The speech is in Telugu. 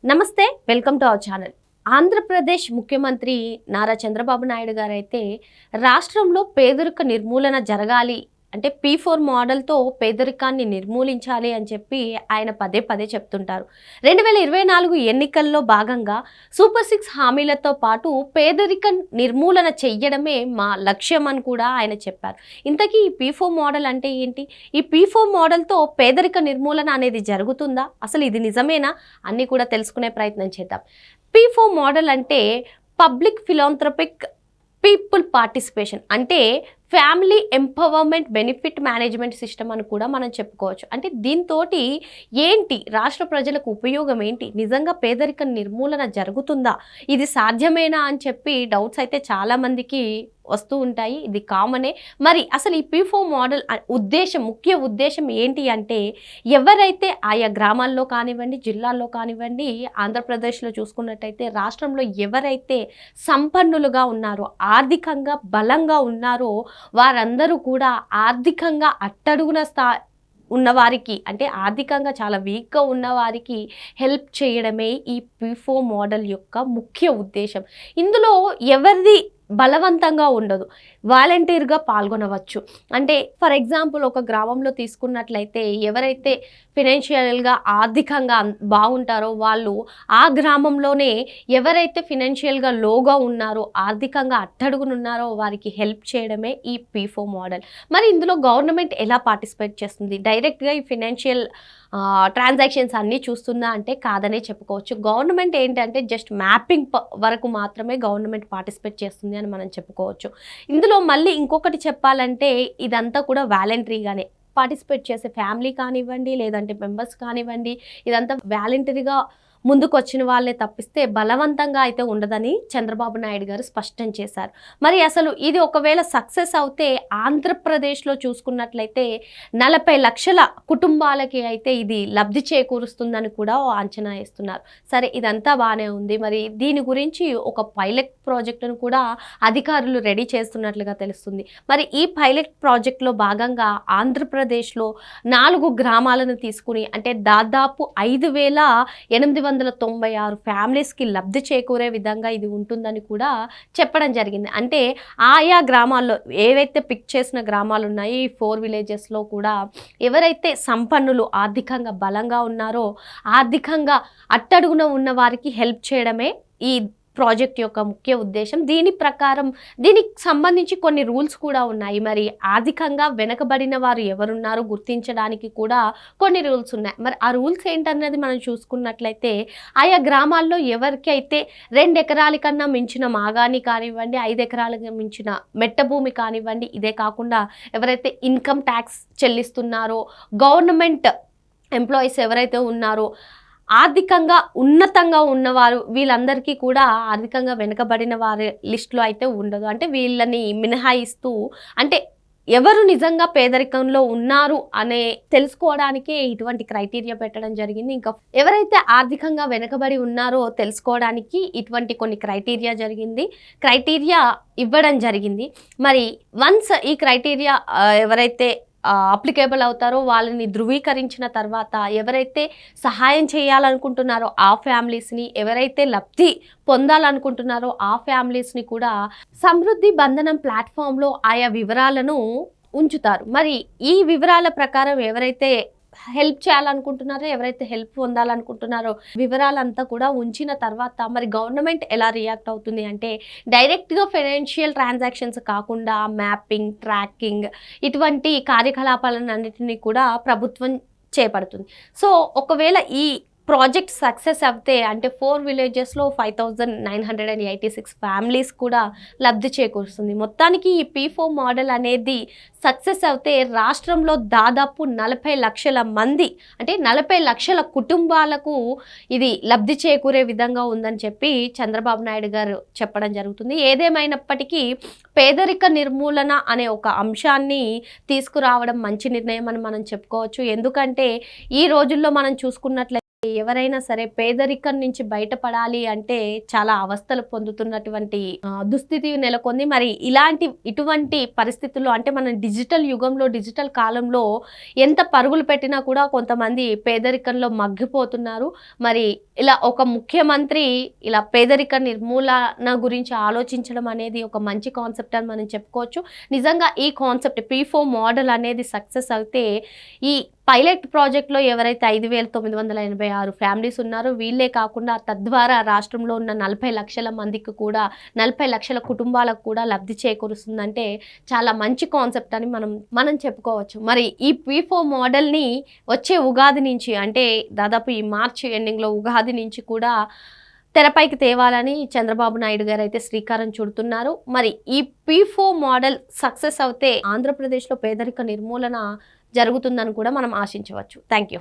నమస్తే, welcome to our channel. Andhra Pradesh ముఖ్యమంత్రి నారా చంద్రబాబు నాయుడు గారు అయితే రాష్ట్రంలో పేదరిక నిర్మూలన జరగాలి అంటే P4 మోడల్తో పేదరికాన్ని నిర్మూలించాలి అని చెప్పి ఆయన పదే పదే చెప్తుంటారు. 2024 ఎన్నికల్లో భాగంగా సూపర్ 6 హామీలతో పాటు పేదరిక నిర్మూలన చెయ్యడమే మా లక్ష్యం అని కూడా ఆయన చెప్పారు. ఇంతకీ ఈ P4 మోడల్ అంటే ఏంటి? ఈ P4 మోడల్తో పేదరిక నిర్మూలన అనేది జరుగుతుందా? అసలు ఇది నిజమేనా? అన్నీ కూడా తెలుసుకునే ప్రయత్నం చేద్దాం. P4 మోడల్ అంటే పబ్లిక్ ఫిలాంథ్రపిక్ పీపుల్ పార్టిసిపేషన్, అంటే family empowerment benefit management system అని కూడా మనం చెప్పుకోవచ్చు. అంటే దీంతోటి ఏంటి రాష్ట్ర ప్రజలకు ఉపయోగం ఏంటి? నిజంగా పేదరిక నిర్మూలన జరుగుతుందా? ఇది సాధ్యమేనా అని చెప్పి డౌట్స్ అయితే చాలామందికి వస్తూ ఉంటాయి. ఇది కామనే. మరి అసలు ఈ P4 మోడల్ ముఖ్య ఉద్దేశం ఏంటి అంటే, ఎవరైతే ఆయా గ్రామాల్లో కానివ్వండి, జిల్లాల్లో కానివ్వండి, ఆంధ్రప్రదేశ్లో చూసుకున్నట్టయితే రాష్ట్రంలో ఎవరైతే సంపన్నులుగా ఉన్నారో, ఆర్థికంగా బలంగా ఉన్నారో వారందరూ కూడా ఆర్థికంగా అట్టడుగున ఉన్నవారికి, అంటే ఆర్థికంగా చాలా వీక్గా ఉన్నవారికి హెల్ప్ చేయడమే ఈ P4 మోడల్ యొక్క ముఖ్య ఉద్దేశం. ఇందులో ఎవరిది బలవంతంగా ఉండదు, వాలంటీర్గా పాల్గొనవచ్చు. అంటే ఫర్ ఎగ్జాంపుల్ ఒక గ్రామంలో తీసుకున్నట్లయితే ఎవరైతే ఫినాన్షియల్గా ఆర్థికంగా బాగుంటారో వాళ్ళు ఆ గ్రామంలోనే ఎవరైతే ఫినాన్షియల్గా లోగా ఉన్నారో, ఆర్థికంగా అట్టడుగునున్నారో వారికి హెల్ప్ చేయడమే ఈ P4 మోడల్. మరి ఇందులో గవర్నమెంట్ ఎలా పార్టిసిపేట్ చేస్తుంది? డైరెక్ట్గా ఈ ఫినాన్షియల్ ట్రాన్సాక్షన్స్ అన్నీ చూస్తుందా అంటే కాదనే చెప్పుకోవచ్చు. గవర్నమెంట్ ఏంటంటే జస్ట్ మ్యాపింగ్ వరకు మాత్రమే గవర్నమెంట్ పార్టిసిపేట్ చేస్తుంది అని మనం చెప్పుకోవచ్చు. ఇందులో మళ్ళీ ఇంకొకటి చెప్పాలంటే ఇదంతా కూడా వాలంటరీగానే పార్టిసిపేట్ చేసే ఫ్యామిలీ కానివ్వండి, లేదంటే మెంబర్స్ కానివ్వండి, ఇదంతా వాలంటరీగా ముందుకు వచ్చిన వాళ్ళే తప్పిస్తే బలవంతంగా అయితే ఉండదని చంద్రబాబు నాయుడు గారు స్పష్టం చేశారు. మరి అసలు ఇది ఒకవేళ సక్సెస్ అవుతే ఆంధ్రప్రదేశ్లో చూసుకున్నట్లయితే 40 లక్షల కుటుంబాలకి అయితే ఇది లబ్ధి చేకూరుస్తుందని కూడా అంచనా వేస్తున్నారు. సరే, ఇదంతా బాగానే ఉంది. మరి దీని గురించి ఒక పైలట్ ప్రాజెక్టును కూడా అధికారులు రెడీ చేస్తున్నట్లుగా తెలుస్తుంది. మరి ఈ పైలట్ ప్రాజెక్టులో భాగంగా ఆంధ్రప్రదేశ్లో 4 గ్రామాలను తీసుకుని, అంటే దాదాపు 5,896 ఫ్యామిలీస్కి లబ్ధి చేకూరే విధంగా ఇది ఉంటుందని కూడా చెప్పడం జరిగింది. అంటే ఆయా గ్రామాల్లో ఏవైతే పిక్ చేసిన గ్రామాలు ఉన్నాయో ఈ 4 విలేజెస్లో కూడా ఎవరైతే సంపన్నులు ఆర్థికంగా బలంగా ఉన్నారో, ఆర్థికంగా అట్టడుగున ఉన్న వారికి హెల్ప్ చేయడమే ఈ ప్రాజెక్ట్ యొక్క ముఖ్య ఉద్దేశం. దీనికి సంబంధించి కొన్ని రూల్స్ కూడా ఉన్నాయి. మరి ఆర్థికంగా వెనకబడిన వారు ఎవరున్నారో గుర్తించడానికి కూడా కొన్ని రూల్స్ ఉన్నాయి. మరి ఆ రూల్స్ ఏంటన్నది మనం చూసుకున్నట్లయితే ఆయా గ్రామాల్లో ఎవరికైతే 2 ఎకరాల కన్నా మించిన మాగాని కానివ్వండి, 5 ఎకరాలకు మించిన మెట్ట భూమి కానివ్వండి, ఇదే కాకుండా ఎవరైతే ఇన్కమ్ ట్యాక్స్ చెల్లిస్తున్నారో, గవర్నమెంట్ ఎంప్లాయీస్ ఎవరైతే ఉన్నారో, ఆర్థికంగా ఉన్నతంగా ఉన్నవారు, వీళ్ళందరికీ కూడా ఆర్థికంగా వెనుకబడిన వారి లిస్టులో అయితే ఉండదు. అంటే వీళ్ళని మినహాయిస్తూ, అంటే ఎవరు నిజంగా పేదరికంలో ఉన్నారు అనే తెలుసుకోవడానికే ఇటువంటి క్రైటీరియా పెట్టడం జరిగింది. ఇంకా ఎవరైతే ఆర్థికంగా వెనుకబడి ఉన్నారో తెలుసుకోవడానికి ఇటువంటి కొన్ని క్రైటీరియా ఇవ్వడం జరిగింది. మరి వన్స్ ఈ క్రైటీరియా ఎవరైతే అప్లికేబుల్ అవుతారో వాళ్ళని ధృవీకరించిన తర్వాత ఎవరైతే సహాయం చేయాలనుకుంటున్నారో ఆ ఫ్యామిలీస్ని, ఎవరైతే లబ్ధి పొందాలనుకుంటున్నారో ఆ ఫ్యామిలీస్ని కూడా సమృద్ధి బంధనం ప్లాట్ఫామ్లో ఆయా వివరాలను ఉంచుతారు. మరి ఈ వివరాల ప్రకారం ఎవరైతే హెల్ప్ చేయాలనుకుంటున్నారో, ఎవరైతే హెల్ప్ పొందాలనుకుంటున్నారో వివరాలంతా కూడా ఉంచిన తర్వాత మరి గవర్నమెంట్ ఎలా రియాక్ట్ అవుతుంది అంటే డైరెక్ట్గా ఫైనాన్షియల్ ట్రాన్సాక్షన్స్ కాకుండా మ్యాపింగ్, ట్రాకింగ్ ఇటువంటి కార్యకలాపాలన్నింటినీ కూడా ప్రభుత్వం చేపడుతుంది. సో ఒకవేళ ఈ ప్రాజెక్ట్ సక్సెస్ అవుతే అంటే 4 విలేజెస్లో 5,986 ఫ్యామిలీస్ కూడా లబ్ధి చేకూరుస్తుంది. మొత్తానికి ఈ P4 మోడల్ అనేది సక్సెస్ అవుతే రాష్ట్రంలో దాదాపు 40 లక్షల మంది, అంటే 40 లక్షల కుటుంబాలకు ఇది లబ్ధి చేకూరే విధంగా ఉందని చెప్పి చంద్రబాబు నాయుడు గారు చెప్పడం జరుగుతుంది. ఏదేమైనప్పటికీ పేదరిక నిర్మూలన అనే ఒక అంశాన్ని తీసుకురావడం మంచి నిర్ణయం అని మనం చెప్పుకోవచ్చు. ఎందుకంటే ఈ రోజుల్లో మనం చూసుకున్నట్లయితే ఎవరైనా సరే పేదరికం నుంచి బయటపడాలి అంటే చాలా అవస్థలు పొందుతున్నటువంటి దుస్థితి నెలకొంది. మరి ఇటువంటి పరిస్థితుల్లో అంటే మనం డిజిటల్ యుగంలో, డిజిటల్ కాలంలో ఎంత పరుగులు పెట్టినా కూడా కొంతమంది పేదరికంలో మగ్గిపోతున్నారు. మరి ఇలా ఒక ముఖ్యమంత్రి ఇలా పేదరిక నిర్మూలన గురించి ఆలోచించడం అనేది ఒక మంచి కాన్సెప్ట్ అని మనం చెప్పుకోవచ్చు. నిజంగా ఈ కాన్సెప్ట్ P4 మోడల్ అనేది సక్సెస్ అయితే ఈ పైలట్ ప్రాజెక్ట్‌లో ఎవరైతే 5,986 ఫ్యామిలీస్ ఉన్నారో వీళ్ళే కాకుండా తద్వారా రాష్ట్రంలో ఉన్న 40 లక్షల మందికి కూడా 40 లక్షల కుటుంబాలకు కూడా లబ్ధి చేకూరుస్తుందంటే చాలా మంచి కాన్సెప్ట్ అని మనం చెప్పుకోవచ్చు. మరి ఈ P4 మోడల్‌ని వచ్చే ఉగాది నుంచి అంటే దాదాపు ఈ మార్చి ఎండింగ్‌లో ఉగాది నుంచి కూడా తెరపైకి తేవాలని చంద్రబాబు నాయుడు గారు అయితే శ్రీకారం చుడుతున్నారు. మరి ఈ P4 మోడల్ సక్సెస్ అవుతే ఆంధ్రప్రదేశ్‌లో పేదరిక నిర్మూలన జరుగుతుందని కూడా మనం ఆశించవచ్చు. Thank you.